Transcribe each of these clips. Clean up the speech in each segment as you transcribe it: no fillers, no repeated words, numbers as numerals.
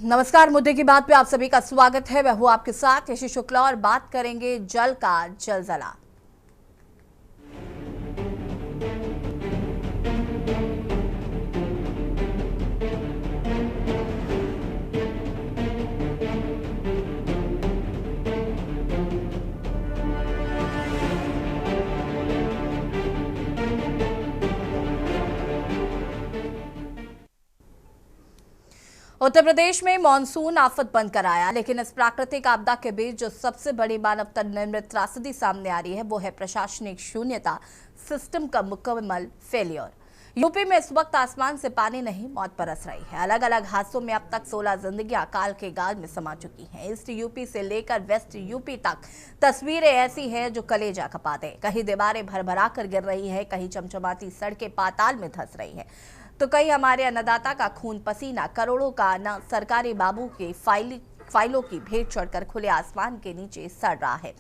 नमस्कार। मुद्दे की बात पे आप सभी का स्वागत है। मैं हूं आपके साथ यशी शुक्ला और बात करेंगे जल का जलजला। उत्तर प्रदेश में मानसून आफत बनकर आया, लेकिन इस प्राकृतिक आपदा के बीच जो सबसे बड़ी मानवता निर्मित त्रासदी सामने आ रही है वो है प्रशासनिक शून्यता, सिस्टम का मुकम्मल फेलियर। यूपी में इस वक्त आसमान से पानी नहीं, मौत बरस रही है। अलग अलग हादसों में अब तक 16 जिंदगियां अकाल के गाल में समा चुकी हैं। ईस्ट यूपी से लेकर वेस्ट यूपी तक तस्वीरें ऐसी हैं जो कलेजा कपा दे। कहीं दीवारें भरभरा कर गिर रही है, कहीं चमचमाती सड़कें पाताल में धंस रही है, तो कई हमारे अन्नदाता का खून पसीना, करोड़ों का अन्न सरकारी बाबू के फाइलों की भेंट चढ़कर खुले आसमान के नीचे सड़ रहा है।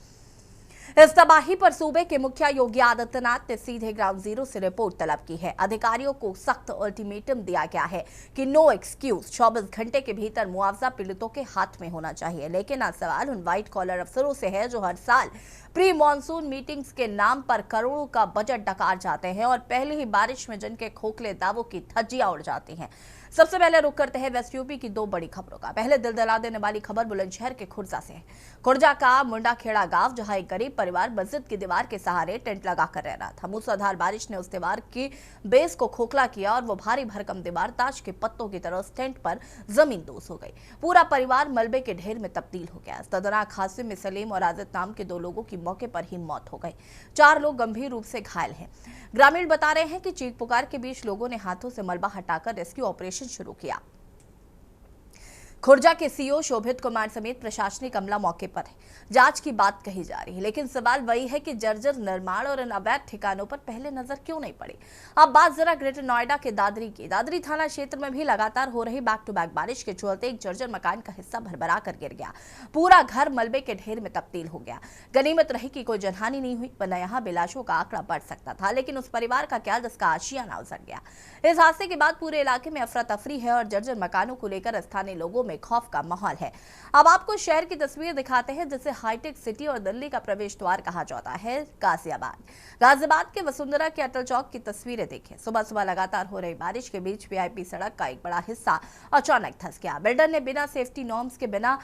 इस तबाही पर सूबे के मुखिया योगी आदित्यनाथ ने सीधे ग्राउंड जीरो से रिपोर्ट तलब की है। अधिकारियों को सख्त अल्टीमेटम दिया गया है कि नो एक्सक्यूज, 24 घंटे के भीतर मुआवजा पीड़ितों के हाथ में होना चाहिए। लेकिन आज सवाल उन व्हाइट कॉलर अफसरों से है जो हर साल प्री मॉनसून मीटिंग्स के नाम पर करोड़ों का बजट डकार जाते हैं और पहले ही बारिश में जिनके खोखले दावों की धज्जियां उड़ जाती हैं। सबसे पहले रुक करते हैं वेस्ट यूपी की दो बड़ी खबरों का। पहले दिल दहला देने वाली खबर बुलंदशहर के खुर्जा से है। खुर्जा का मुंडाखेड़ा गांव, जहां एक गरीब परिवार मस्जिद की दीवार के सहारे टेंट लगाकर रह रहा था। मूसलाधार बारिश ने उस दीवार की बेस को खोखला किया और वो भारी भरकम दीवार ताश के पत्तों की तरह उस टेंट पर जमीन दोष हो गई। पूरा परिवार मलबे के ढेर में तब्दील हो गया। इस दर्दनाक हादसे में सलीम और आदित नाम के 2 लोगों की मौके पर ही मौत हो गई। 4 लोग गंभीर रूप से घायल हैं। ग्रामीण बता रहे हैं कि चीख पुकार के बीच लोगों ने हाथों से मलबा हटाकर रेस्क्यू ऑपरेशन शुरू किया। खुर्जा के सीओ शोभित कुमार समेत प्रशासनिक अमला मौके पर है। जांच की बात कही जा रही है, लेकिन सवाल वही है कि जर्जर निर्माण और इन अवैध ठिकानों पर पहले नजर क्यों नहीं पड़ी। अब बात जरा ग्रेटर नोएडा के दादरी की। दादरी थाना क्षेत्र में भी लगातार हो रही बैक टू बैक बारिश के चलते एक जर्जर मकान का हिस्सा भरभरा कर गिर गया। पूरा घर मलबे के ढेर में तब्दील हो गया। गनीमत रही कि कोई जनहानि नहीं हुई, वरना यहाँ बेलाशों का आंकड़ा बढ़ सकता था। लेकिन उस परिवार का क्या जिसका आशियाना उजड़ गया। इस हादसे के बाद पूरे इलाके में अफरा तफरी है और जर्जर मकानों को लेकर स्थानीय लोगों में खौफ का माहौल है। अब आपको शहर की तस्वीर दिखाते हैं जिसे हाईटेक सिटी और दिल्ली का प्रवेश द्वार कहा जाता है, गाजियाबाद के वसुंधरा के अटल चौक की तस्वीरें देखें। सुबह सुबह लगातार हो रही बारिश के बीच वीआईपी सड़क का एक बड़ा हिस्सा अचानक धंस गया। बिल्डर ने बिना सेफ्टी नॉर्म्स के, बिना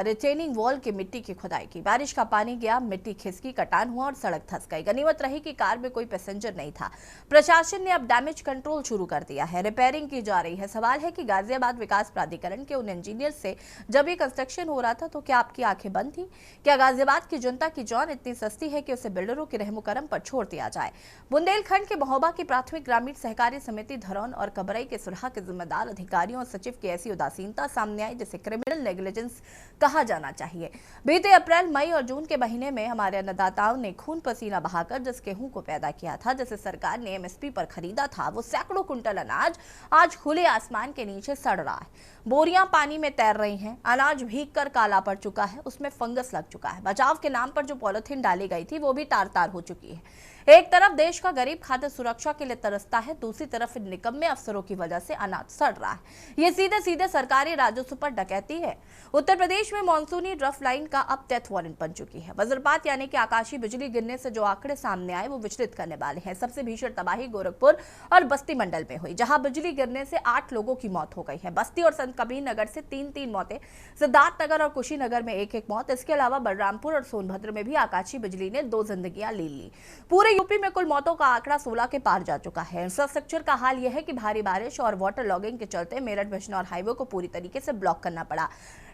रिटेनिंग वॉल के मिट्टी की खुदाई की। बारिश का पानी गया, मिट्टी खिसकी, कटान हुआ और सड़क धंस गई। गनीमत रही कि कार में कोई पैसेंजर नहीं था। प्रशासन ने अब डैमेज कंट्रोल शुरू कर दिया है, रिपेयरिंग की जा रही है। सवाल है कि गाजियाबाद विकास प्राधिकरण के उन इंजीनियर से जब ये कंस्ट्रक्शन हो रहा था तो क्या आपकी आंखें बंद थी? क्या गाजियाबाद की जनता की जान इतनी सस्ती है कि उसे बिल्डरों के रहमो करम पर छोड़ दिया जाए? बुंदेलखंड के महोबा की प्राथमिक ग्रामीण सहकारी समिति धरौन और कबरई के सुलह के जिम्मेदार अधिकारियों और सचिव की ऐसी उदासीनता सामने आई जिसे क्रिमिनल नेग्लिजेंस कहा जाना चाहिए। बीते अप्रैल, मई और जून के महीने में हमारे अन्नदाताओं ने खून पसीना बहाकर जिस गेहूं को पैदा किया था, जिसे सरकार ने एमएसपी पर खरीदा था, वो सैकड़ों कुंटल अनाज आज खुले आसमान के नीचे सड़ रहा है। बोरियां पानी में तैर रही हैं, अनाज भीग कर काला पड़ चुका है, उसमें फंगस लग चुका है। बचाव के नाम पर जो पॉलिथीन डाली गई थी वो भी तार तार हो चुकी है। एक तरफ देश का गरीब खाद्य सुरक्षा के लिए तरसता है, दूसरी तरफ इन निकम्मे अफसरों की वजह से अनाज सड़ रहा है। ये सीधे सीधे सरकारी राजस्व पर डकैती है। उत्तर प्रदेश में मानसूनी रफ लाइन का अब डेथ वारंट बन चुकी है। वज्रपात यानी कि आकाशीय बिजली गिरने से जो आंकड़े सामने आए वो विचलित करने वाले हैं। सबसे भीषण तबाही गोरखपुर और बस्ती मंडल में हुई, जहां बिजली गिरने से 8 लोगों की मौत हो गई है। बस्ती और संत कबीर नगर से 3-3 मौतें, सिद्धार्थनगर और कुशीनगर में 1-1 मौत। इसके अलावा बलरामपुर और सोनभद्र में भी आकाशीय बिजली ने 2 जिंदगियां ले ली। पूरे यूपी में कुल मौतों का आंकड़ा 16 के पार जा चुका है। इंफ्रास्ट्रक्चर का हाल यह है कि भारी बारिश और वाटर लॉगिंग के चलते मेरठ बिजनौर हाईवे को पूरी तरीके से ब्लॉक करना पड़ा।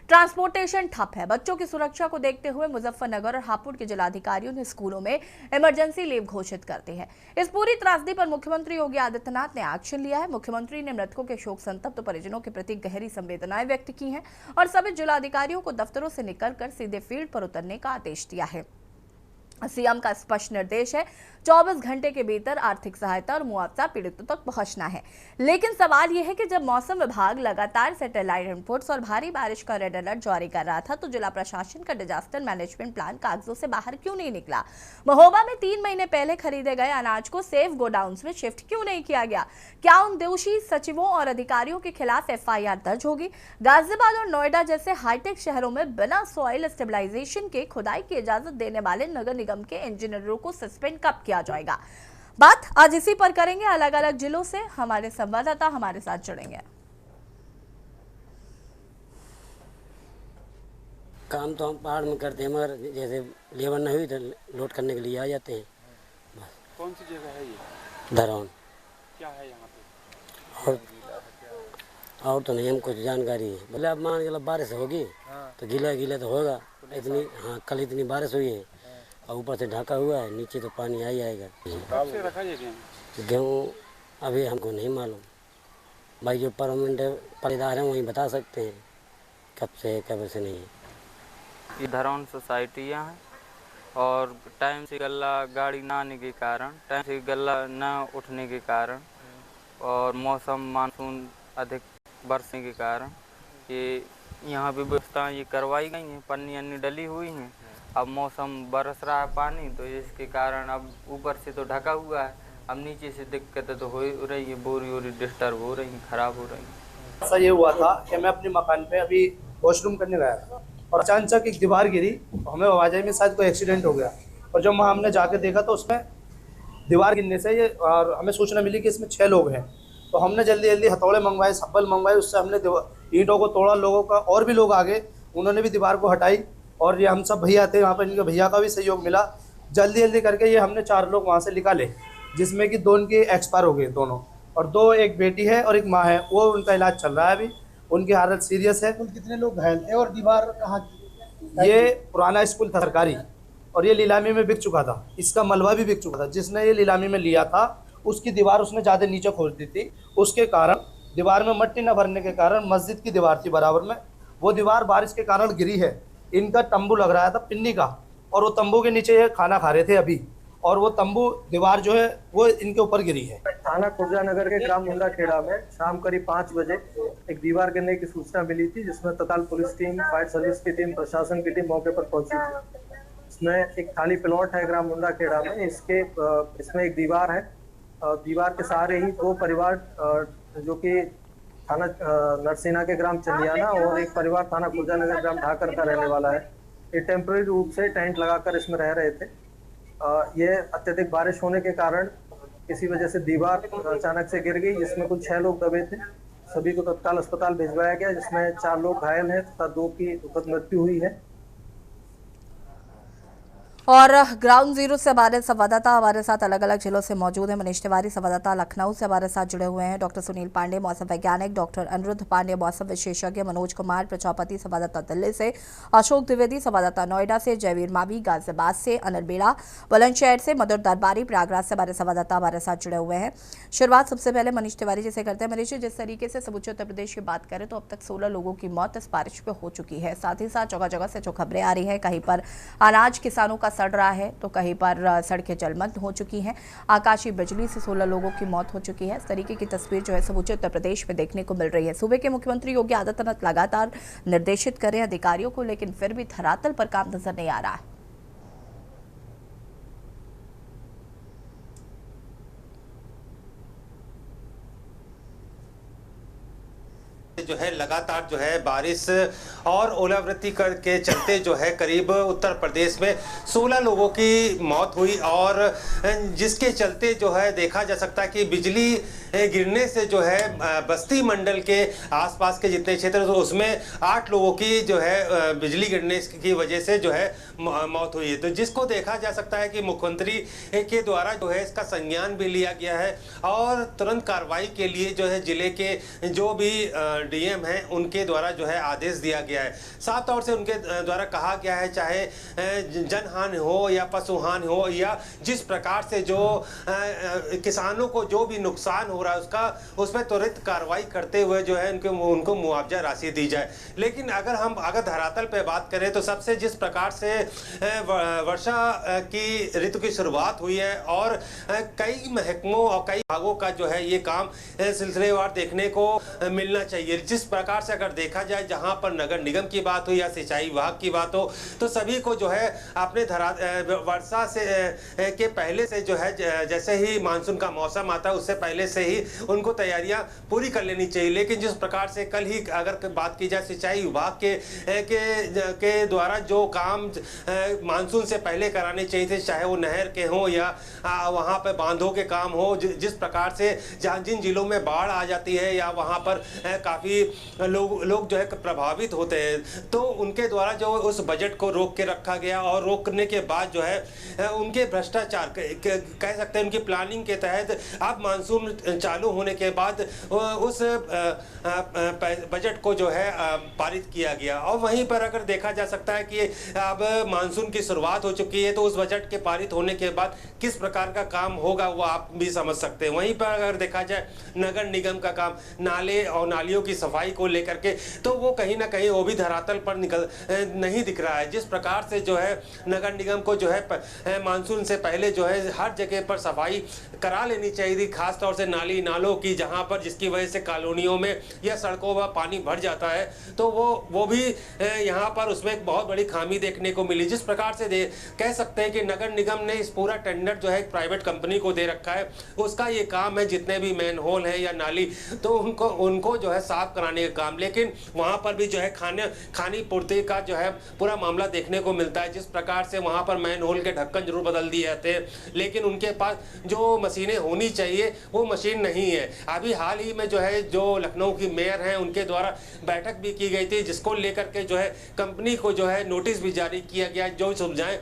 ट्रांसपोर्टेशन ठप है। बच्चों की सुरक्षा को देखते हुए मुजफ्फरनगर और हापुड़ के जिलाधिकारियों ने स्कूलों में इमरजेंसी लीव घोषित कर दी है। इस पूरी त्रासदी पर मुख्यमंत्री योगी आदित्यनाथ ने एक्शन लिया है। मुख्यमंत्री ने मृतकों के शोक संतप्त परिजनों के प्रति गहरी संवेदनाएं व्यक्त की हैं और सभी जिलाधिकारियों को दफ्तरों से निकलकर सीधे फील्ड पर उतरने का आदेश दिया है। सीएम का स्पष्ट निर्देश है 24 घंटे के भीतर आर्थिक सहायता और मुआवजा पीड़ितों तक पहुंचना है। लेकिन सवाल यह है कि जब मौसम विभाग लगातार सैटेलाइट इनपुट्स और भारी बारिश का रेड अलर्ट जारी कर रहा था तो जिला प्रशासन का डिजास्टर मैनेजमेंट प्लान कागजों से बाहर क्यों नहीं निकला? महोबा में 3 महीने पहले खरीदे गए अनाज को सेफ गोडाउन्स में शिफ्ट क्यों नहीं किया गया? क्या उन दोषी सचिवों और अधिकारियों के खिलाफ FIR दर्ज होगी? गाजियाबाद और नोएडा जैसे हाईटेक शहरों में बिना सॉइल स्टेबलाइजेशन के खुदाई की इजाजत देने वाले नगर निगम के इंजीनियरों को सस्पेंड कब किया जाएगा? बात आज इसी पर करेंगे। अलग अलग जिलों से हमारे संवाददाता हमारे साथ जुड़ेंगे। काम तो हम पहाड़ में करते हैं, मगर जैसे लेबर नहीं हुई तो लोड करने के लिए आ जाते हैं। कौन सी जगह है ये? धरौन। क्या है यहाँ पे? और तो नहीं हमको जानकारी है। बोले अब मान के बारिश होगी तो गीला गीला तो होगा। इतनी कल इतनी बारिश हुई है और ऊपर से ढका हुआ है, नीचे तो पानी आ जाएगा। कब से रखा ये गेहूँ? गेहूँ अभी हमको नहीं मालूम भाई, जो परमानेंट पड़ेदार हैं वही बता सकते हैं कब से है कब से नहीं है। ये धरौन सोसाइटियाँ हैं और टाइम से गल्ला गाड़ी ना आने के कारण, टाइम से गल्ला ना उठने के कारण और मौसम मानसून अधिक बरसने के कारण ये यहाँ भी व्यवस्था ये करवाई गई हैं, पन्नी अन्नी डली हुई हैं। अब मौसम बरस रहा है पानी, तो इसके कारण अब ऊपर से तो ढका हुआ है, अब नीचे से दिक्कतें तो हो रही है, बोरी वोरी डिस्टर्ब हो रही हैं, ख़राब हो रही हैं। ऐसा ये हुआ था कि मैं अपने मकान पे अभी वॉशरूम करने गया था और अचानक एक दीवार गिरी, हमें आवाजाही में शायद कोई एक्सीडेंट हो गया। और जब वहाँ हमने जाके देखा तो उसमें दीवार गिरने से ये और हमें सूचना मिली कि इसमें 6 लोग हैं। तो हमने जल्दी जल्दी हथौड़े मंगवाए, सब्बल मंगवाए, उससे हमने ईंटों को तोड़ा। लोगों का और भी लोग आगे, उन्होंने भी दीवार को हटाई और ये हम सब भैया थे वहाँ पर, इनके भैया का भी सहयोग मिला। जल्दी जल्दी करके ये हमने 4 लोग वहाँ से निकाले, जिसमें कि 2 इनके एक्सपायर हो गए दोनों, और 2 एक बेटी है और एक माँ है, वो उनका इलाज चल रहा है अभी, उनकी हालत सीरियस है। कितने लोग घायल थे और दीवार कहाँ की? ये पुराना स्कूल था सरकारी और ये नीलामी में बिक चुका था, इसका मलबा भी बिक चुका था। जिसने ये नीलामी में लिया था उसकी दीवार उसने ज़्यादा नीचे खोद दी थी, उसके कारण दीवार में मट्टी न भरने के कारण मस्जिद की दीवार थी बराबर में, वो दीवार बारिश के कारण गिरी है। इनका तंबू लग रहा था पिन्नी का, और वो तंबू के नीचे ये खाना खा रहे थे अभी, और वो तंबू दीवार जो है वो इनके ऊपर गिरी है। थाना खुर्जा नगर के ग्राम मुंडा खेड़ा में शाम करीब 5 बजे एक दीवार गिरने की सूचना मिली थी, जिसमें तत्काल पुलिस टीम, फायर सर्विस की टीम, प्रशासन की टीम मौके पर पहुंची थी। इसमें एक खाली प्लॉट है ग्राम मुंडा खेड़ा में, इसमें एक दीवार है। दीवार के सहारे ही 2 परिवार जो कि थाना नरसिना के ग्राम चंदियाना और एक परिवार थाना खुर्जा नगर ग्राम ढाकर का रहने वाला है, ये टेम्पररी रूप से टेंट लगाकर इसमें रह रहे थे। ये अत्यधिक बारिश होने के कारण किसी वजह से दीवार अचानक से गिर गई, जिसमें कुल 6 लोग दबे थे। सभी को तत्काल अस्पताल भिजवाया गया, जिसमें 4 लोग घायल हैं तथा 2 की दुखद मृत्यु हुई है। और ग्राउंड जीरो से हमारे संवाददाता हमारे साथ अलग अलग जिलों से मौजूद हैं। मनीष तिवारी संवाददाता लखनऊ से हमारे साथ जुड़े हुए हैं, डॉक्टर सुनील पांडे मौसम वैज्ञानिक, डॉक्टर अनिरुद्ध पांडे मौसम विशेषज्ञ, मनोज कुमार प्रजापति संवाददाता दिल्ली से, अशोक द्विवेदी संवाददाता नोएडा से, जयवीर मावी गाजियाबाद से, अनिल बेड़ा बुलंदशहर से, मधुर दरबारी प्रयागराज से हमारे संवाददाता हमारे साथ जुड़े हुए हैं। शुरुआत सबसे पहले मनीष तिवारी जी से करते हैं। मनीष जी, जिस तरीके से समूचे उत्तर प्रदेश की बात करें तो अब तक 16 लोगों की मौत इस बारिश में हो चुकी है। साथ ही साथ जगह जगह से जो खबरें आ रही है, कहीं पर अनाज किसानों का सड़ रहा है तो कहीं पर सड़कें जलमग्न हो चुकी हैं, आकाशीय बिजली से 16 लोगों की मौत हो चुकी है। इस तरीके की तस्वीर जो है समूचे उत्तर प्रदेश में देखने को मिल रही है। सूबे के मुख्यमंत्री योगी आदित्यनाथ लगातार निर्देशित कर रहे हैं अधिकारियों को, लेकिन फिर भी धरातल पर काम नजर नहीं आ रहा है। जो है लगातार जो है बारिश और ओलावृष्टि के चलते जो है करीब उत्तर प्रदेश में 16 लोगों की मौत हुई, और जिसके चलते जो है देखा जा सकता है कि बिजली गिरने से जो है बस्ती मंडल के आसपास के जितने क्षेत्र तो उसमें 8 लोगों की जो है बिजली गिरने की वजह से जो है मौत हुई है। तो जिसको देखा जा सकता है कि मुख्यमंत्री के द्वारा जो है इसका संज्ञान भी लिया गया है और तुरंत कार्रवाई के लिए जो है जिले के जो भी डीएम हैं उनके द्वारा जो है आदेश दिया गया गया है। साफ तौर से उनके द्वारा कहा गया है, चाहे जनहानि हो या पशुहानि हो या जिस प्रकार से जो किसानों को जो भी नुकसान हो रहा है उस पर त्वरित कार्रवाई करते हुए जो है उनको मुआवजा राशि दी जाए। लेकिन अगर धरातल पे बात करें तो सबसे जिस प्रकार से वर्षा की ऋतु की शुरुआत हुई है और कई महकमों और कई भागों का जो है ये काम सिलसिलेवार देखने को मिलना चाहिए। जिस प्रकार से अगर देखा जाए, जहां पर नगर निगम की बात हो या सिंचाई विभाग की बात हो, तो सभी को जो है अपने वर्षा से के पहले से जो है जैसे ही मानसून का मौसम आता है उससे पहले से ही उनको तैयारियां पूरी कर लेनी चाहिए। लेकिन जिस प्रकार से कल ही अगर बात की जाए सिंचाई विभाग के द्वारा जो काम मानसून से पहले कराने चाहिए थे, चाहे वो नहर के हो या वहाँ पर बांधों के काम हो, जिस प्रकार से जिन जिलों में बाढ़ आ जाती है या वहाँ पर काफ़ी लोग जो है प्रभावित होते हैं, तो उनके द्वारा जो उस बजट को रोक के रखा गया और रोकने के बाद जो है उनके भ्रष्टाचार कह सकते हैं उनकी प्लानिंग के तहत अब मानसून चालू होने के बाद उस बजट को जो है पारित किया गया। और वहीं पर अगर देखा जा सकता है कि अब मानसून की शुरुआत हो चुकी है, तो उस बजट के पारित होने के बाद किस प्रकार का काम होगा वो आप भी समझ सकते हैं। वहीं पर अगर देखा जाए नगर निगम का काम, नाले और नालियों की सफाई को लेकर के, तो वो कहीं ना कहीं वो भी धरातल पर नहीं दिख रहा है। जिस प्रकार से जो है नगर निगम को जो है मानसून से पहले जो है हर जगह पर सफाई करा लेनी चाहिए थी, खासतौर से नाली नालों की, जहां पर जिसकी वजह से कॉलोनियों में या सड़कों पर पानी भर जाता है, तो वो भी यहाँ पर उसमें एक बहुत बड़ी खामी देखने को मिली। जिस प्रकार से कह सकते हैं कि नगर निगम ने इस पूरा टेंडर जो है एक प्राइवेट कंपनी को दे रखा है, उसका ये काम है जितने भी मैन होल है या नाली, तो उनको जो है साफ कराने का काम। लेकिन वहाँ पर भी जो है खानी पूर्ति का जो है पूरा मामला देखने को मिलता है। जिस प्रकार से वहाँ पर मैन होल के ढक्कन जरूर बदल दिए जाते हैं, लेकिन उनके पास जो मशीनें होनी चाहिए वो मशीन नहीं है। अभी हाल ही में जो है जो लखनऊ की मेयर हैं उनके द्वारा बैठक भी की गई थी, जिसको लेकर के जो है कंपनी को जो है नोटिस भी जारी किया गया। जो सुविधाएं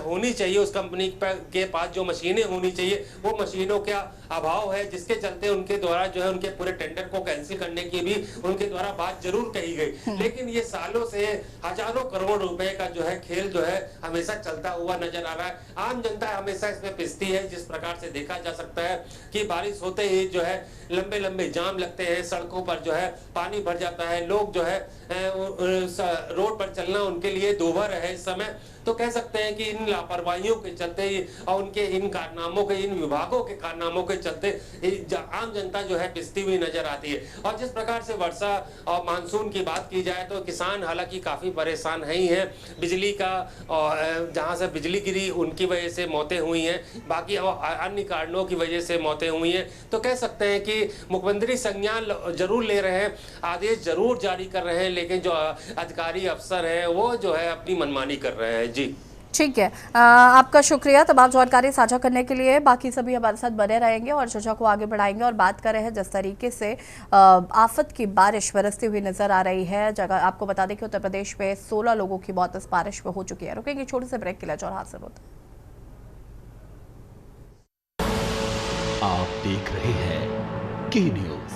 होनी चाहिए उस कंपनी के पास, जो मशीनें होनी चाहिए वो मशीनों का अभाव है, जिसके चलते उनके द्वारा जो है उनके पूरे टेंडर को कैंसिल करने की भी उनके द्वारा बात जरूर कही गई। लेकिन ये सालों से हजारों करोड़ रुपए का जो है खेल जो है हमेशा चलता हुआ नजर आ रहा है। आम जनता हमेशा इसमें पिसती है। जिस प्रकार से देखा जा सकता है कि बारिश होते ही जो है लंबे लंबे जाम लगते हैं, सड़कों पर जो है पानी भर जाता है, लोग जो है रोड पर चलना उनके लिए दूभर है इस समय। तो कह सकते हैं कि इन लापरवाहियों के चलते और उनके इन कारनामों के, इन विभागों के कारनामों के चलते आम जनता जो है पिसती हुई नजर आती है। और जिस प्रकार से वर्षा और मानसून की बात की जाए तो किसान हालांकि काफी परेशान है ही हैं। बिजली का और जहां से बिजली गिरी उनकी वजह से मौतें हुई हैं, बाकी अन्य कारणों की वजह से मौतें हुई हैं। तो कह सकते हैं कि मुख्यमंत्री संज्ञान जरूर ले रहे हैं, आदेश जरूर जारी कर रहे हैं, लेकिन जो अधिकारी अफसर हैं वो जो है अपनी मनमानी कर रहे हैं। जी ठीक है, आपका शुक्रिया तमाम जानकारी साझा करने के लिए। बाकी सभी हमारे साथ बने रहेंगे और चर्चा को आगे बढ़ाएंगे और बात कर रहे हैं जिस तरीके से आफत की बारिश बरसती हुई नजर आ रही है। जगह आपको बता दें कि उत्तर प्रदेश में 16 लोगों की मौत इस बारिश में हो चुकी है। रुकेंगे छोटे से ब्रेक के लिए और हासिल होता है। आप देख रहे हैं के न्यूज़,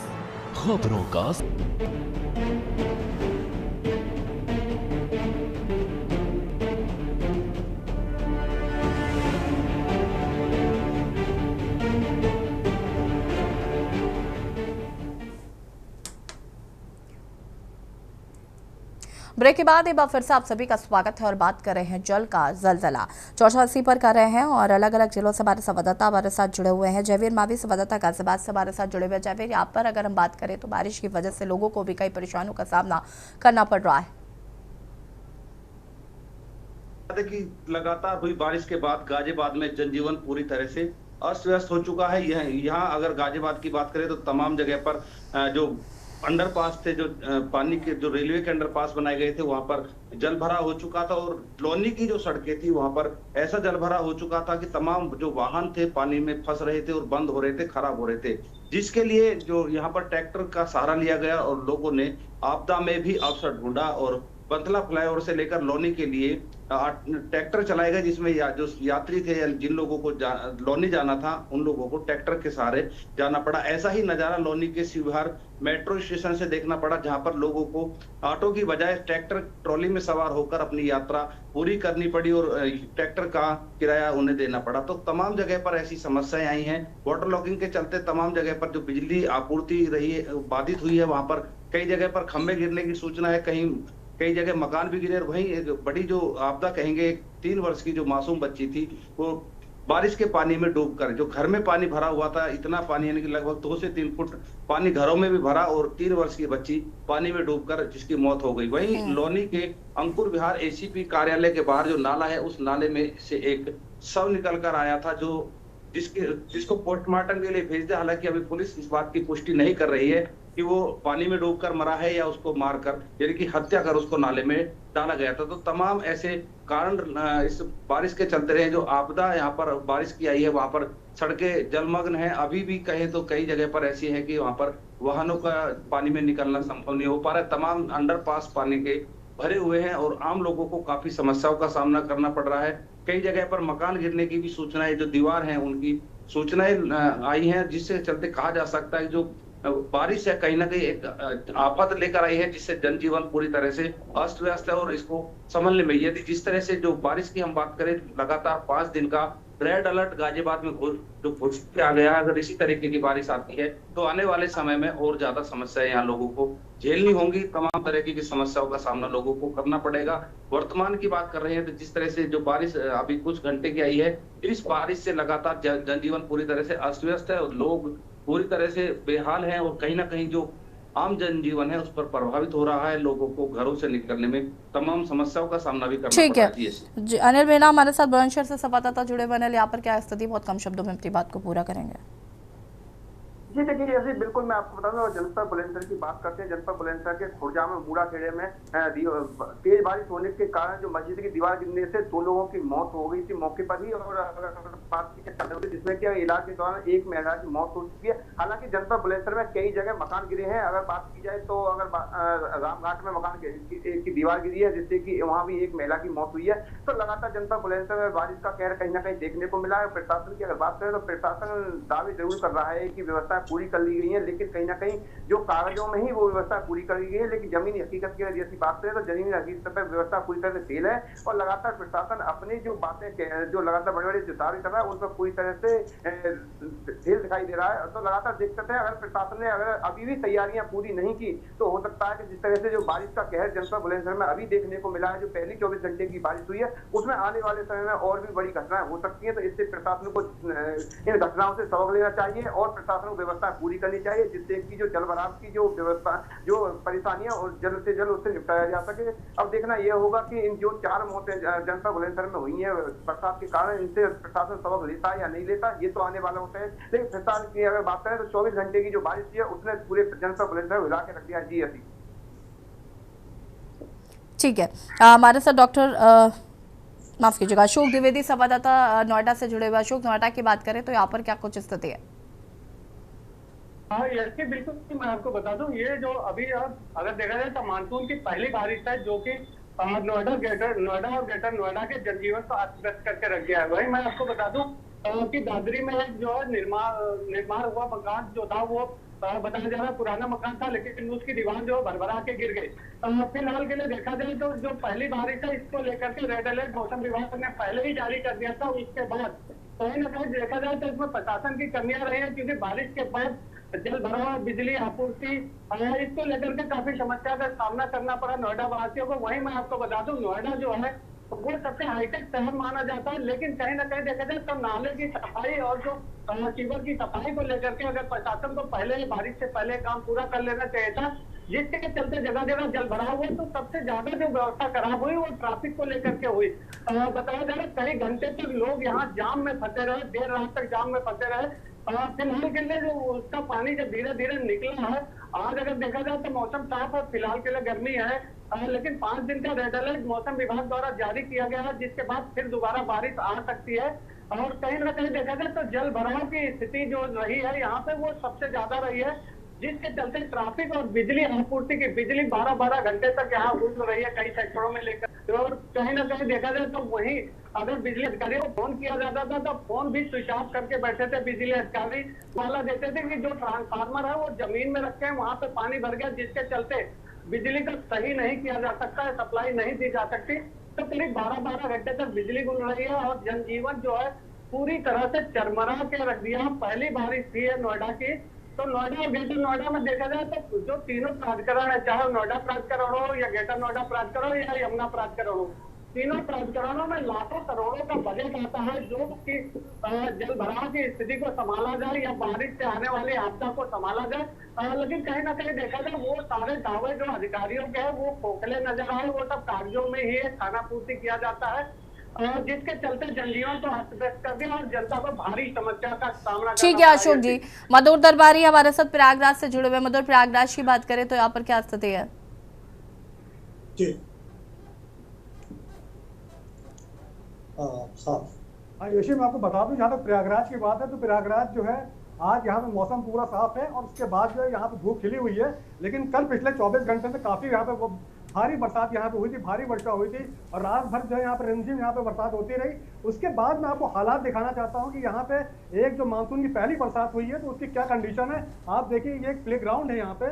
खबरों का ब्रेक के बाद एक बार फिर से आप सभी का स्वागत है और बात कर रहे हैं जल का जलजला 64 पर कर रहे हैं और अलग अलग जिलों से हमारे संवाददाता हमारे साथ जुड़े हुए हैं। जयवीर मावी संवाददाता गाजियाबाद से हमारे साथ जुड़े हुए। जयवीर, यहाँ पर अगर हम बात करें तो बारिश की वजह से लोगों को भी कई परेशानियों का सामना करना पड़ रहा है। कि लगातार हुई बारिश के बाद गाजियाबाद में जनजीवन पूरी तरह से अस्त व्यस्त हो चुका है। यहाँ अगर गाजियाबाद की बात करें तो तमाम जगह पर जो अंडरपास थे, जो पानी के जो रेलवे के अंडरपास बनाए गए थे, वहां पर जल भरा हो चुका था और लोनी की जो सड़कें थी वहां पर ऐसा जल भरा हो चुका था कि तमाम जो वाहन थे पानी में फंस रहे थे और बंद हो रहे थे, खराब हो रहे थे, जिसके लिए जो यहाँ पर ट्रैक्टर का सहारा लिया गया और लोगों ने आपदा में भी अवसर ढूंढा और बंतला फ्लाईओवर से लेकर लोनी के लिए ट्रैक्टर चलाए गए जिसमें जो यात्री थे या जिन लोगों को लोनी जाना था उन लोगों को ट्रैक्टर के सहारे जाना पड़ा। ऐसा ही नजारा लोनी के शिवहर मेट्रो स्टेशन से देखना पड़ा, जहां पर लोगों को ऑटो की बजाय ट्रैक्टर ट्रॉली में सवार होकर अपनी यात्रा पूरी करनी पड़ी और ट्रैक्टर का किराया उन्हें देना पड़ा। तो तमाम जगह पर ऐसी समस्याएं आई हैं। वाटर लॉगिंग के चलते तमाम जगह पर जो बिजली आपूर्ति रही है बाधित हुई है। वहां पर कई जगह पर खंभे गिरने की सूचना है, कई जगह मकान भी गिरे। वहीं एक बड़ी जो आपदा कहेंगे, 3 वर्ष की जो मासूम बच्ची थी वो बारिश के पानी में डूबकर, जो घर में पानी भरा हुआ था, इतना पानी यानी कि लगभग 2 से 3 फुट पानी घरों में भी भरा और 3 वर्ष की बच्ची पानी में डूबकर जिसकी मौत हो गई। वहीं लोनी के अंकुर विहार एसीपी कार्यालय के बाहर जो नाला है उस नाले में से एक शव निकल कर आया था जिसको पोस्टमार्टम के लिए भेज दिया। हालांकि अभी पुलिस इस बात की पुष्टि नहीं कर रही है कि वो पानी में डूबकर मरा है या उसको मारकर यानी कि हत्या कर उसको नाले में डाला गया था। तो तमाम ऐसे कारण इस बारिश के चलते रहे। जो आपदा यहाँ पर बारिश की आई है वहां पर सड़कें जलमग्न है। अभी भी कहे तो कई जगह पर ऐसी है कि वहां पर वाहनों का पानी में निकलना संभव नहीं हो पा रहा है। तमाम अंडरपास पानी के भरे हुए हैं और आम लोगों को काफी समस्याओं का सामना करना पड़ रहा है। कई जगह पर मकान गिरने की भी सूचनाएं, जो दीवार हैं उनकी सूचनाएं आई हैं, जिससे चलते कहा जा सकता है जो बारिश है कहीं ना कहीं एक आफत लेकर आई है, जिससे जनजीवन पूरी तरह से अस्त व्यस्त है। और इसको समझने में यदि जिस तरह से जो बारिश की हम बात करें, लगातार 5 दिन का रेड अलर्ट गाजियाबाद में घोषित किया गया है। अगर इसी तरीके की बारिश आती है तो आने वाले समय में और ज्यादा समस्याएं यहाँ लोगों को झेलनी होंगी। तमाम तरह की समस्याओं का सामना लोगों को करना पड़ेगा। वर्तमान की बात कर रहे हैं तो जिस तरह से जो बारिश अभी कुछ घंटे की आई है, इस बारिश से लगातार जनजीवन पूरी तरह से अस्त व्यस्त है और लोग पूरी तरह से बेहाल हैं और कहीं ना कहीं जो आम जनजीवन है उस पर प्रभावित हो रहा है। लोगों को घरों से निकलने में तमाम समस्याओं का सामना भी करना पड़ रहा है। जी, अनिल मीणा हमारे साथ बुलंदशहर से संवाददाता जुड़े हुए। अनिल, यहाँ पर क्या स्थिति, बहुत कम शब्दों में अपनी बात को पूरा करेंगे। जी देखिए, जैसे बिल्कुल मैं आपको बता दूं, जनपद बुलंदशहर की बात करते हैं। जनपद बुलंदशहर के खुर्जा में बूढ़ा खेड़े में तेज बारिश होने के कारण जो मस्जिद की दीवार गिरने से 2 लोगों की मौत हो गई थी मौके पर ही। और बात की जिसमें कि इलाज के दौरान एक महिला की मौत हो चुकी है। हालांकि जनपद बुलंदशहर में कई जगह मकान गिरे हैं। अगर बात की जाए तो अगर रामघाट में मकान की दीवार गिरी है जिससे कि वहां भी एक महिला की मौत हुई है। तो लगातार जनपद बुलंदशहर में बारिश का कहर कहीं ना कहीं देखने को मिला है। प्रशासन की अगर बात करें तो प्रशासन दावे जरूर कर रहा है कि व्यवस्था पूरी कर ली गई है, लेकिन कहीं ना कहीं जो कागजों में ही वो व्यवस्था पूरी कर ली गई है, लेकिन जमीनी हकीकत की जैसी बात करें तो जमीनी हकीकत पर व्यवस्था पूरी तरह से फेल है। और लगातार प्रशासन अपनी जो बातें जो लगातार बड़े बड़े दावे कर रहा है उन पर पूरी तरह से फेल दिखाई दे रहा है। तो लगातार देख सकते हैं अगर प्रशासन ने अगर अभी भी तैयारियां पूरी नहीं की तो हो सकता है कि जिस तरह से जो बारिश का कहर जनपद बुलंदशहर में अभी देखने को मिला है, जो पहली 24 घंटे की बारिश हुई है, उसमें आने वाले समय में और भी बड़ी घटनाएं हो सकती है। तो इससे प्रशासन को इन घटनाओं से सबक लेना चाहिए और प्रशासन को व्यवस्था पूरी करनी चाहिए, जिससे कि जो जलभराव की जो व्यवस्था जो परेशानियां और जल्द से जल्द उससे निपटाया जा सके। अब देखना यह होगा कि इन जो 4 मौतें जनपद बुलंदशहर में हुई हैं बरसात के कारण, इनसे प्रशासन सबक लेता है या नहीं लेता, ये तो आने वाला होता है। लेकिन फिलहाल की अगर बात करें तो 24 घंटे की जो बारिश हुई है उसने पूरे जनपद बुलंदशहर हिला के रख दिया। जी अभी ठीक है, हमारे साथ डॉक्टर माफ कीजिएगा अशोक द्विवेदी संवाददाता नोएडा से जुड़े हुए। अशोक, नोएडा की बात करें तो यहाँ पर क्या कुछ स्थिति है? हाँ ये बिल्कुल मैं आपको बता दूं, ये जो अभी अगर देखा जाए तो मानसून की पहली बारिश है जो कि नोएडा और ग्रेटर नोएडा के जनजीवन को अस्त व्यस्त करके रख गया है। वही मैं आपको बता दूं कि दादरी में जो है निर्माण हुआ मकान जो था वो बताया जा रहा है पुराना मकान था, लेकिन उसकी दीवार जो भरभरा के गिर गई। फिलहाल के लिए देखा जाए तो जो पहली बारिश है इसको लेकर के रेड अलर्ट मौसम विभाग ने पहले ही जारी कर दिया था। उसके बाद कहीं ना कहीं देखा जाए तो इसमें प्रशासन की कमियां रही है, क्योंकि बारिश के बाद जल भराव, बिजली आपूर्ति इसको लेकर के काफी समस्या का सामना करना पड़ा नोएडा वासियों को। वहीं मैं आपको बता दूं नोएडा जो है वो सबसे हाईटेक शहर माना जाता है, लेकिन कहीं ना कहीं देखा जाए तो नाले की सफाई और जो सीवर की सफाई को लेकर के अगर प्रशासन को पहले बारिश से पहले काम पूरा कर लेना चाहिए था, जिसके चलते जगह जगह जल भराव हुआ। तो सबसे ज्यादा जो व्यवस्था खराब हुई वो ट्रैफिक को लेकर के हुई। बताया जा रहा है कई घंटे तक लोग यहाँ जाम में फंसे रहे, देर रात तक जाम में फंसे रहे। फिलहाल के लिए जो उसका पानी जब धीरे धीरे निकला है, आज अगर देखा जाए तो मौसम साफ है, फिलहाल के लिए गर्मी है, लेकिन 5 दिन का रेड अलर्ट मौसम विभाग द्वारा जारी किया गया है, जिसके बाद फिर दोबारा बारिश आ सकती है। और कहीं ना कहीं देखा जाए तो जल भराव की स्थिति जो रही है यहाँ पे वो सबसे ज्यादा रही है। जिसके चलते ट्रैफिक और बिजली आपूर्ति की बिजली 12-12 घंटे तक यहाँ गुल रही है कई सेक्टरों में लेकर। और कहीं ना कहीं देखा जाए तो वहीं अगर बिजली अधिकारी को फोन किया जाता था तो फोन भी स्विच ऑफ करके बैठे थे बिजली अधिकारी। वाला देते थे कि जो ट्रांसफार्मर है वो जमीन में रखे हैं, वहां पे पानी भर गया, जिसके चलते बिजली का सही नहीं किया जा सकता है, सप्लाई नहीं दी जा सकती। तो करीब 12-12 घंटे तक बिजली गुल रही है और जनजीवन जो है पूरी तरह से चरमरा के रख दिया। पहली बारिश थी है नोएडा की, तो नोएडा और ग्रेटर नोएडा में देखा जाए तो जो तीनों प्राधिकरण है, चाहे नोएडा प्राधिकरण हो या ग्रेटर नोएडा प्राधिकरण या यमुना प्राधिकरण हो, तीनों प्राधिकरणों में लाखों करोड़ों का बजट आता है जो कि जल भराव की स्थिति को संभाला जाए या बारिश से आने वाली आपदा को संभाला जाए। लेकिन कहीं ना कहीं देखा जाए वो सारे दावे जो अधिकारियों के हैं वो खोखले नजर आए, वो सब कागजों में ही खाना पूर्ति किया जाता है, जिसके चलते जनजीवन तो अस्त व्यस्त कर दिया और जनता को भारी समस्या का सामना। ठीक है अशोक जी, मधुर दरबारी हमारे साथ प्रयागराज से जुड़े हुए। मधुर, प्रयागराज की बात करें तो यहाँ पर क्या स्थिति है? जी यशी मैं आपको बता दूं, जहाँ तक प्रयागराज की बात है तो प्रयागराज जो है आज यहाँ पे मौसम पूरा साफ है और उसके बाद जो है यहाँ पे धूप खिली हुई है। लेकिन कल पिछले 24 घंटे से काफी यहाँ पे भारी बरसात यहाँ पे हुई थी, भारी वर्षा हुई थी और रात भर जो है यहाँ पे रिमझिम यहाँ पे बरसात होती रही। उसके बाद मैं आपको हालात दिखाना चाहता हूँ कि यहाँ पे एक जो मानसून की पहली बरसात हुई है तो उसकी क्या कंडीशन है। आप देखिए ये एक प्ले ग्राउंड है यहाँ पे,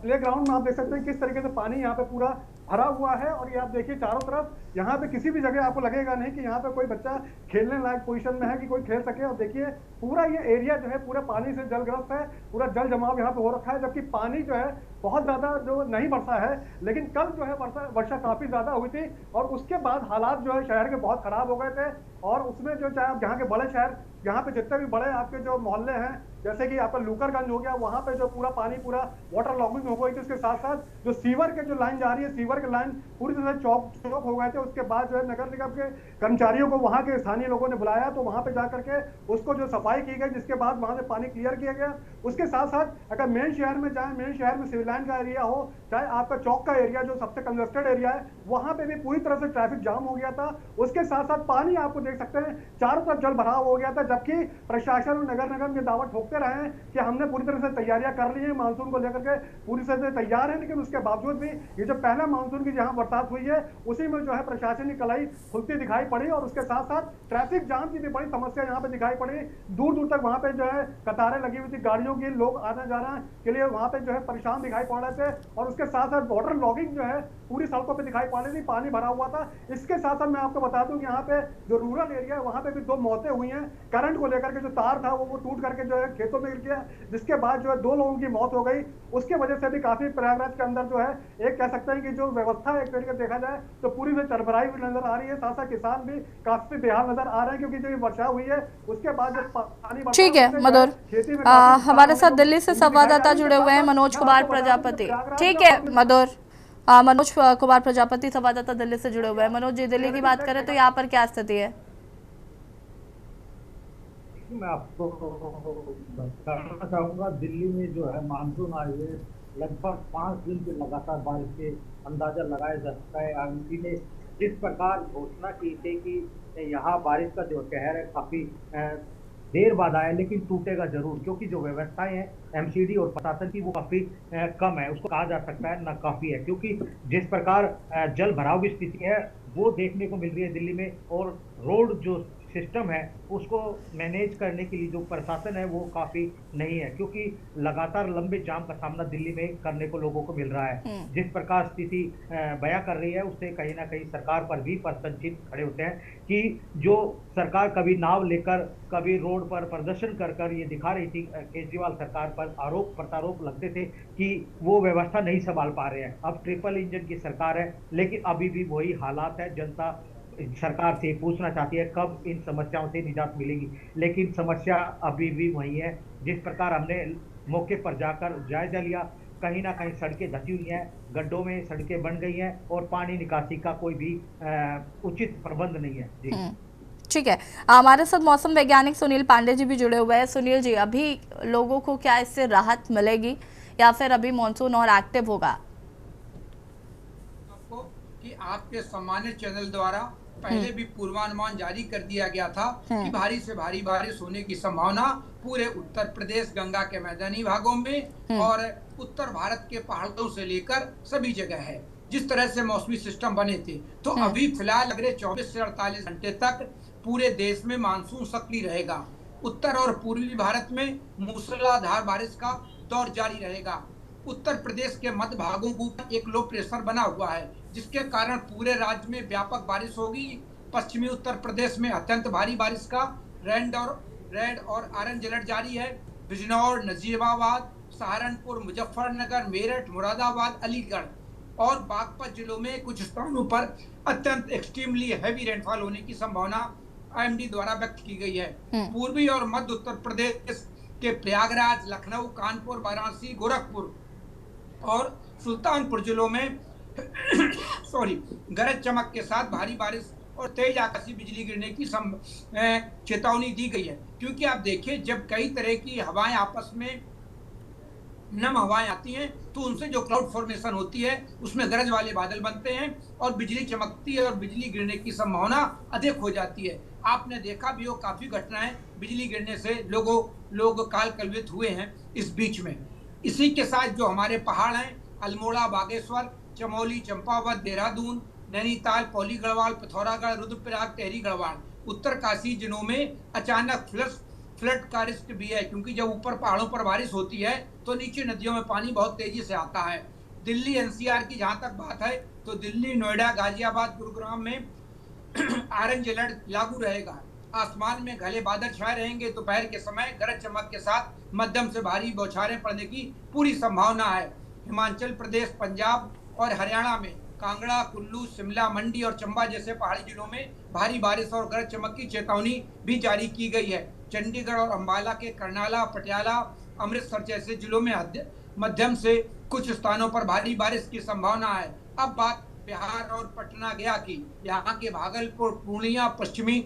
प्ले ग्राउंड में आप देख सकते हैं किस तरीके से पानी यहाँ पे पूरा भरा हुआ है और ये आप देखिए चारों तरफ यहाँ पे किसी भी जगह आपको लगेगा नहीं कि यहाँ पे कोई बच्चा खेलने लायक पोजीशन में है कि कोई खेल सके। और देखिए पूरा ये एरिया जो है पूरा पानी से जलग्रस्त है, पूरा जल जमाव यहाँ पे हो रखा है, जबकि पानी जो है बहुत ज्यादा जो नहीं बरसा है। लेकिन कल जो है वर्षा काफी ज्यादा हुई थी और उसके बाद हालात जो है शहर के बहुत खराब हो गए थे। और उसमें जो चाहे आप यहाँ के बड़े शहर, यहाँ पे जितने भी बड़े आपके जो मोहल्ले हैं जैसे कि आपका लूकरगंज हो गया, वहाँ पे जो पूरा पानी पूरा वाटर लॉगिंग हो गई थी। उसके साथ साथ जो सीवर के जो लाइन जा रही है, सीवर के लाइन पूरी तरह से चौक हो गए थे। उसके बाद जो है नगर निगम के कर्मचारियों को वहाँ के स्थानीय लोगों ने बुलाया तो वहाँ पे जा करके उसको जो सफाई की गई, जिसके बाद वहाँ से पानी क्लियर किया गया। उसके साथ साथ अगर मेन शहर में जाए, मेन शहर में सिविल लाइन का एरिया हो, चाहे आपका चौक का एरिया जो सबसे कंजस्टेड एरिया है, वहाँ पे भी पूरी तरह से ट्रैफिक जाम हो गया था। उसके साथ साथ पानी आपको देख सकते हैं चारों तरफ जल भराव हो गया था, जबकि प्रशासन और नगर निगम ये दावा ठोकते रहे हैं कि हमने पूरी तरह से तैयारियां कर ली है, मानसून को लेकर के पूरी तरह से तैयार है। लेकिन उसके बावजूद भी ये जो पहला मानसून की जहां बरसात हुई है उसी में जो है प्रशासन की कलाई खुलती दिखाई पड़ी और उसके साथ साथ ट्रैफिक जाम की भी बड़ी समस्या यहाँ पे दिखाई पड़ी। दूर दूर तक वहां पे जो है कतारें लगी हुई थी गाड़ियों की, लोग आने जाने के लिए वहां पे जो है परेशान दिखाई पड़ रहे थे। और उसके साथ साथ वाटर लॉगिंग जो है पूरी सड़कों पे दिखाई पड़ रही थी, पानी भरा हुआ था। इसके साथ साथ मैं आपको बता दूं कि यहाँ पे जो रूरल एरिया है वहां पे भी 2 मौतें हुई हैं। करंट को लेकर के जो तार था वो टूट करके जो है खेतों में गिर गया, जिसके बाद जो है 2 लोगों की मौत हो गई। उसके वजह से भी काफी प्रयागराज के अंदर जो है एक कह सकते हैं कि जो व्यवस्था है एक तरीके से देखा जाए तो पूरी से चरबराई हुई नजर आ रही है। साथ साथ किसान भी काफी बेहाल नजर आ रहे हैं क्योंकि जो वर्षा हुई है उसके बाद जो पानी। ठीक है मधुर, हमारे साथ दिल्ली से संवाददाता जुड़े हुए हैं मनोज कुमार प्रजापति। ठीक है मधुर, मनोज कुमार प्रजापति संवाददाता दिल्ली से जुड़े हुए हैं। मनोज जी, दिल्ली की बात करें तो यहाँ पर क्या स्थिति है? मैं आपको बताना चाहूँगा, दिल्ली में जो है मानसून आए हुए लगभग 5 दिन के लगातार बारिश के अंदाजा लगाया जा सकता है। आईएमडी ने जिस प्रकार घोषणा की थी कि यहाँ बारिश का जो कहर है काफी देर बाद आया, लेकिन टूटेगा जरूर, क्योंकि जो व्यवस्थाएं हैं एमसीडी और प्रशासन की वो काफी कम है, उसको कहा जा सकता है ना काफी है, क्योंकि जिस प्रकार जल भराव की स्थिति है वो देखने को मिल रही है दिल्ली में। और रोड जो सिस्टम है उसको मैनेज करने के लिए जो प्रशासन है वो काफी नहीं है, क्योंकि लगातार लंबे जाम का सामना दिल्ली में करने को लोगों को मिल रहा है। जिस प्रकार स्थिति बयां कर रही है उससे कहीं ना कहीं सरकार पर भी प्रश्नचिन्ह खड़े होते हैं कि जो सरकार कभी नाव लेकर कभी रोड पर प्रदर्शन कर ये दिखा रही थी, केजरीवाल सरकार पर आरोप प्रत्यारोप लगते थे कि वो व्यवस्था नहीं संभाल पा रहे हैं। अब ट्रिपल इंजन की सरकार है लेकिन अभी भी वही हालात है। जनता सरकार से पूछना चाहती है कब इन समस्याओं से निजात मिलेगी, लेकिन समस्या अभी भी वही है। जिस प्रकार हमने मौके पर जाकर जायजा लिया, कहीं ना कहीं सड़कें धसी हुई हैं, गड्ढों में सड़कें बन गई हैं और पानी निकासी का कोई भी उचित प्रबंध नहीं है। जी ठीक है, हमारे साथ मौसम वैज्ञानिक सुनील पांडे जी भी जुड़े हुए हैं। सुनील जी, अभी लोगों को क्या इससे राहत मिलेगी या फिर अभी मॉनसून और एक्टिव होगा? आपको कि आपके सम्मानित चैनल द्वारा पहले भी पूर्वानुमान जारी कर दिया गया था कि भारी से भारी बारिश होने की संभावना पूरे उत्तर प्रदेश, गंगा के मैदानी भागों में और उत्तर भारत के पहाड़ों से लेकर सभी जगह है। जिस तरह से मौसमी सिस्टम बने थे, तो अभी फिलहाल अगले 24 से 48 घंटे तक पूरे देश में मानसून सक्रिय रहेगा। उत्तर और पूर्वी भारत में मूसलाधार बारिश का दौर जारी रहेगा। उत्तर प्रदेश के मध्य भागों को एक लो प्रेशर बना हुआ है, जिसके कारण पूरे राज्य में व्यापक बारिश होगी। पश्चिमी उत्तर प्रदेश में अत्यंत भारी बारिश का रेड और ऑरेंज अलर्ट जारी है। बिजनौर, नजीबाबाद, सहारनपुर, मुजफ्फरनगर, मेरठ, मुरादाबाद, अलीगढ़ और बागपत जिलों में कुछ स्थानों पर अत्यंत एक्सट्रीमली हैवी रेनफॉल होने की संभावना IMD द्वारा व्यक्त की गई है। पूर्वी और मध्य उत्तर प्रदेश के प्रयागराज, लखनऊ, कानपुर, वाराणसी, गोरखपुर और सुल्तानपुर जिलों में गरज चमक के साथ भारी बारिश और तेज आकाशीय बिजली गिरने की चेतावनी दी गई है। क्योंकि आप देखिए, जब कई तरह की हवाएं आपस में नम हवाएं आती हैं, तो उनसे जो क्लाउड फॉर्मेशन होती है उसमें गरज वाले बादल बनते हैं और बिजली चमकती है और बिजली गिरने की संभावना अधिक हो जाती है। आपने देखा भी हो, काफी घटनाएं बिजली गिरने से लोग काल कलवित हुए हैं इस बीच में। इसी के साथ जो हमारे पहाड़ हैं, अल्मोड़ा, बागेश्वर, चमोली, चंपावत, देहरादून, नैनीताल, पौली गढ़वाल, पिथौरागढ़, रुद्रप्रयाग, टेहरी गढ़वाल, उत्तरकाशी जिलों में अचानक फ्लड का रिस्क भी है। क्योंकि जब ऊपर पहाड़ों पर बारिश होती है तो नीचे नदियों में पानी बहुत तेजी से आता है। दिल्ली NCR की जहां तक बात है, तो दिल्ली, नोएडा, गाजियाबाद, गुरुग्राम में ऑरेंज अलर्ट लागू रहेगा। आसमान में घने बादल छाए रहेंगे। दोपहर के समय गरज चमक के साथ मध्यम से भारी बौछारें पड़ने की पूरी संभावना है। हिमाचल प्रदेश, पंजाब और हरियाणा में कांगड़ा, कुल्लू, शिमला, मंडी और चंबा जैसे पहाड़ी जिलों में भारी बारिश और गरज चमक की चेतावनी भी जारी की गई है। चंडीगढ़ और अंबाला के करनाला, पटियाला, अमृतसर जैसे जिलों में मध्यम से कुछ स्थानों पर भारी बारिश की संभावना है। अब बात बिहार और पटना गया की। यहाँ के भागलपुर, पूर्णिया, पश्चिमी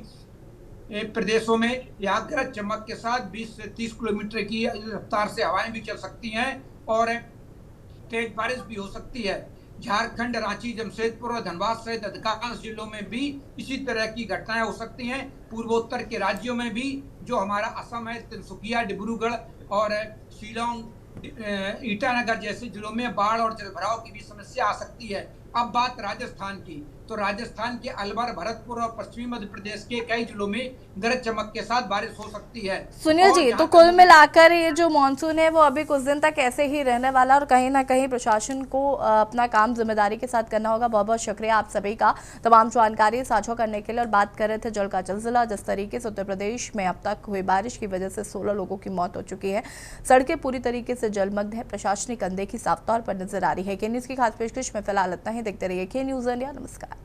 प्रदेशों में यहाँ गरज चमक के साथ 20 से 30 किलोमीटर की रफ्तार से हवाएं भी चल सकती हैं और तेज बारिश भी हो सकती है। झारखंड, रांची, जमशेदपुर और धनबाद सहित अधिकांश जिलों में भी इसी तरह की घटनाएं हो सकती हैं। पूर्वोत्तर के राज्यों में भी, जो हमारा असम है, तिनसुकिया, डिब्रूगढ़ और शिलोंग, ईटानगर जैसे जिलों में बाढ़ और जलभराव की भी समस्या आ सकती है। अब बात राजस्थान की, तो राजस्थान के अलवर, भरतपुर और पश्चिमी मध्य प्रदेश के कई जिलों में गरज चमक के साथ बारिश हो सकती है। सुनील जी, तो कुल मिलाकर ये जो मानसून है वो अभी कुछ दिन तक ऐसे ही रहने वाला और कहीं ना कहीं प्रशासन को अपना काम जिम्मेदारी के साथ करना होगा। बहुत बहुत शुक्रिया आप सभी का तमाम जानकारी साझा करने के लिए। और बात कर रहे थे जल का जलजिला, जिस तरीके से उत्तर प्रदेश में अब तक हुई बारिश की वजह से 16 लोगों की मौत हो चुकी है। सड़कें पूरी तरीके से जलमग्न है। प्रशासनिक अनदेखी साफ तौर पर नजर आ रही है। के न्यूज़ की खास पेशकश में फिलहाल इतना ही। देखते रहिए के न्यूज़ इंडिया। नमस्कार।